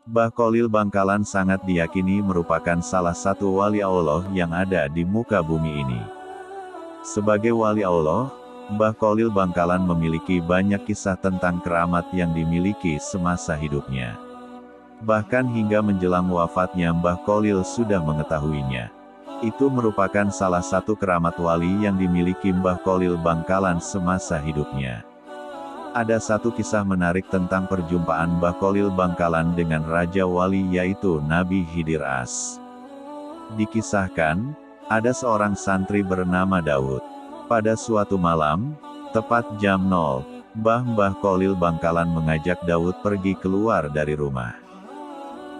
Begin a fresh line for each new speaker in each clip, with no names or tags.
Mbah Kholil Bangkalan sangat diyakini merupakan salah satu wali Allah yang ada di muka bumi ini. Sebagai wali Allah, Mbah Kholil Bangkalan memiliki banyak kisah tentang keramat yang dimiliki semasa hidupnya. Bahkan hingga menjelang wafatnya Mbah Kholil sudah mengetahuinya. Itu merupakan salah satu keramat wali yang dimiliki Mbah Kholil Bangkalan semasa hidupnya. Ada satu kisah menarik tentang perjumpaan Mbah Kholil Bangkalan dengan Raja Wali yaitu Nabi Khidir As. Dikisahkan, ada seorang santri bernama Daud. Pada suatu malam, tepat jam 0, Mbah Kholil Bangkalan mengajak Daud pergi keluar dari rumah.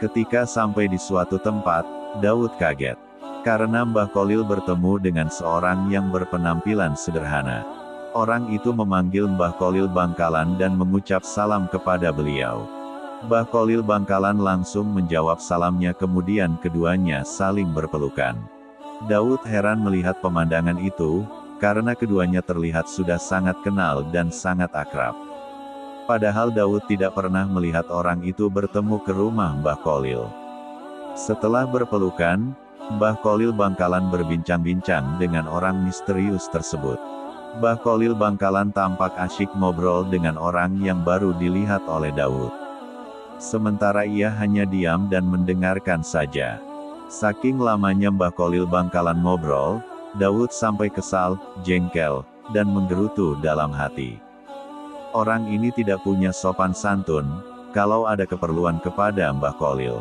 Ketika sampai di suatu tempat, Daud kaget. Karena Mbah Kholil bertemu dengan seorang yang berpenampilan sederhana. Orang itu memanggil Mbah Kholil Bangkalan dan mengucap salam kepada beliau. Mbah Kholil Bangkalan langsung menjawab salamnya, kemudian keduanya saling berpelukan. Daud heran melihat pemandangan itu, karena keduanya terlihat sudah sangat kenal dan sangat akrab. Padahal Daud tidak pernah melihat orang itu bertemu ke rumah Mbah Kholil. Setelah berpelukan, Mbah Kholil Bangkalan berbincang-bincang dengan orang misterius tersebut. Mbah Kholil Bangkalan tampak asyik ngobrol dengan orang yang baru dilihat oleh Daud. Sementara ia hanya diam dan mendengarkan saja. Saking lamanya Mbah Kholil Bangkalan ngobrol, Daud sampai kesal, jengkel, dan menggerutu dalam hati. Orang ini tidak punya sopan santun, kalau ada keperluan kepada Mbah Kholil.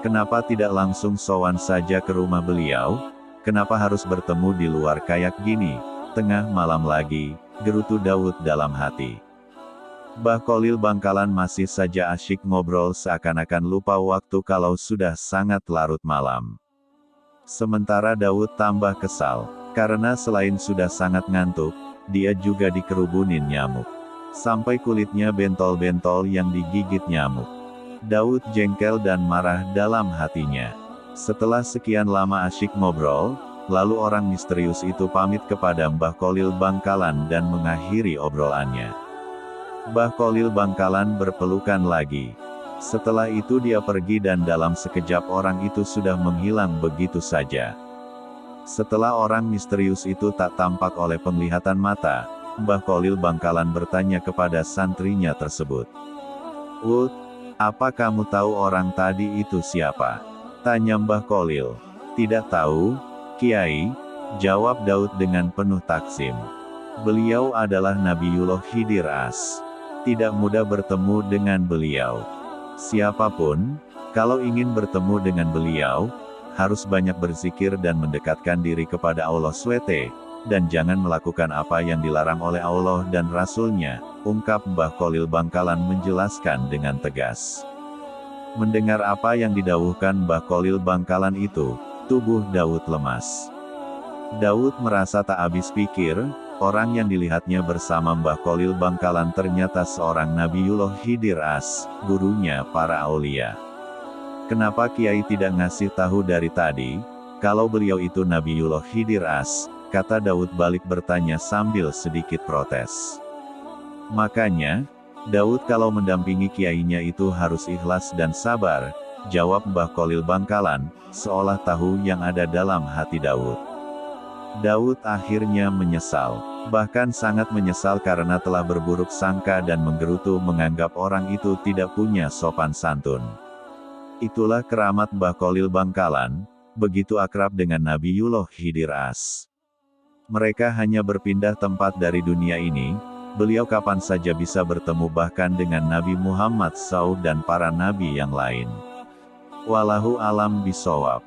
Kenapa tidak langsung sowan saja ke rumah beliau? Kenapa harus bertemu di luar kayak gini? Tengah malam lagi, gerutu Daud dalam hati. Mbah Kholil Bangkalan masih saja asyik ngobrol seakan-akan lupa waktu kalau sudah sangat larut malam. Sementara Daud tambah kesal, karena selain sudah sangat ngantuk, dia juga dikerubunin nyamuk. Sampai kulitnya bentol-bentol yang digigit nyamuk. Daud jengkel dan marah dalam hatinya. Setelah sekian lama asyik ngobrol, lalu orang misterius itu pamit kepada Mbah Kholil Bangkalan dan mengakhiri obrolannya. Mbah Kholil Bangkalan berpelukan lagi. Setelah itu dia pergi dan dalam sekejap orang itu sudah menghilang begitu saja. Setelah orang misterius itu tak tampak oleh penglihatan mata, Mbah Kholil Bangkalan bertanya kepada santrinya tersebut. "Wud, apa kamu tahu orang tadi itu siapa?" tanya Mbah Kholil. "Tidak tahu, Kiai," jawab Daud dengan penuh takzim. "Beliau adalah Nabiullah Khidir As. Tidak mudah bertemu dengan beliau. Siapapun, kalau ingin bertemu dengan beliau, harus banyak berzikir dan mendekatkan diri kepada Allah SWT, dan jangan melakukan apa yang dilarang oleh Allah dan Rasul-Nya," ungkap Mbah Kholil Bangkalan menjelaskan dengan tegas. Mendengar apa yang didhawuhkan Mbah Kholil Bangkalan itu, tubuh Daud lemas. Daud merasa tak habis pikir, orang yang dilihatnya bersama Mbah Kholil Bangkalan ternyata seorang Nabiullah Khidir As, gurunya para aulia. Kenapa Kiai tidak ngasih tahu dari tadi, kalau beliau itu Nabiullah Khidir As, kata Daud balik bertanya sambil sedikit protes. Makanya, Daud kalau mendampingi kiainya itu harus ikhlas dan sabar, jawab Mbah Kholil Bangkalan, seolah tahu yang ada dalam hati Daud. Daud akhirnya menyesal, bahkan sangat menyesal karena telah berburuk sangka dan menggerutu menganggap orang itu tidak punya sopan santun. Itulah keramat Mbah Kholil Bangkalan, begitu akrab dengan Nabiullah Khidir As. Mereka hanya berpindah tempat dari dunia ini, beliau kapan saja bisa bertemu bahkan dengan Nabi Muhammad SAW dan para nabi yang lain. Wallahu alam bishawab.